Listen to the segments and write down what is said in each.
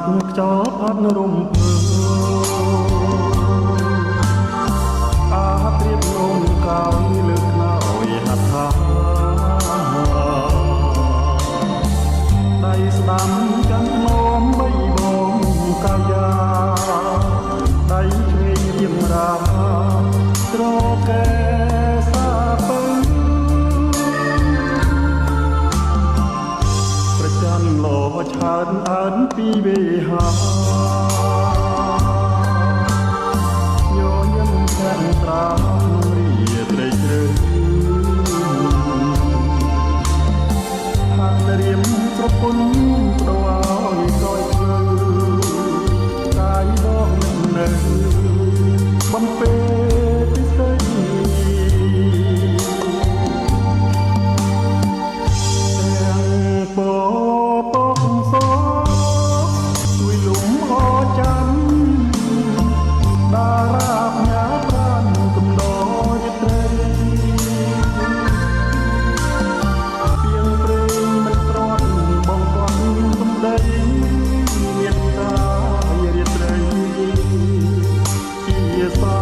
ប់ខ្យល់ផាត់រំភើអាត្រៀបនោមកោយលើកណោយហដ្ឋាដៃស្ដាំចាំនោមបីបងកាយាដៃឆ្វេងរៀមរាត្រកែសាពើប្រចាំលោឆើនអើនពីវេហាញញឹមខាងត្រាក្នុងរាត្រីជ្រៅហាត់រៀមស្រពន់ប្រវោយក្រោយភ្លឺកាយដកនៅបំពេពិសេសទាំងពពកសជួយលំអចាំតារាបញាប្រានកំដរយត្រីពីងព្រេងមិនត្រត់បងកន់សំដីមានតារាត្រីជាសា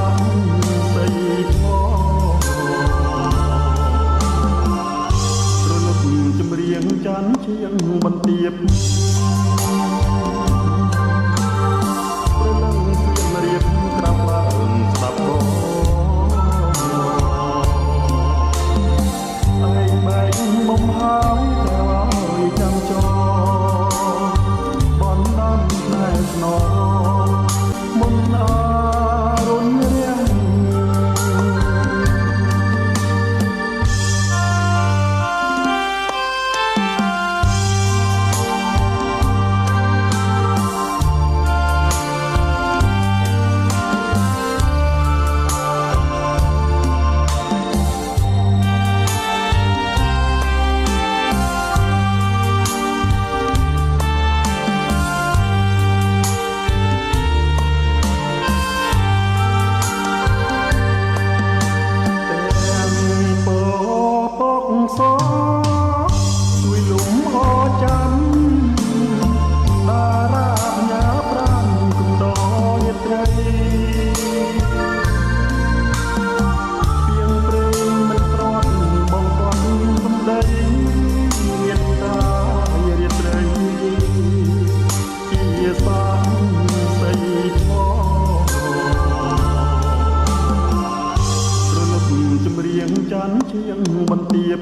ស័យថ្មរលត់ចម្រៀងច័ន្ទជាងបន្ទាបព្រលឹងសៀមរៀបក្រាបឡើងស្ដាប់បងឯងបែកបំហើយតែឲ្យចាំចោបនដំណែស្នងមុនអារុនរៀងជួយលំអចាំតារាបញ្ញាប្រាំកំដរយត្រីពីងព្រេងមិនត្រត់បងកន់សំដីមានតារាត្រីជាសាស័យថ្មរលត់ចម្រៀងច័ន្ទជាងបន្ទាប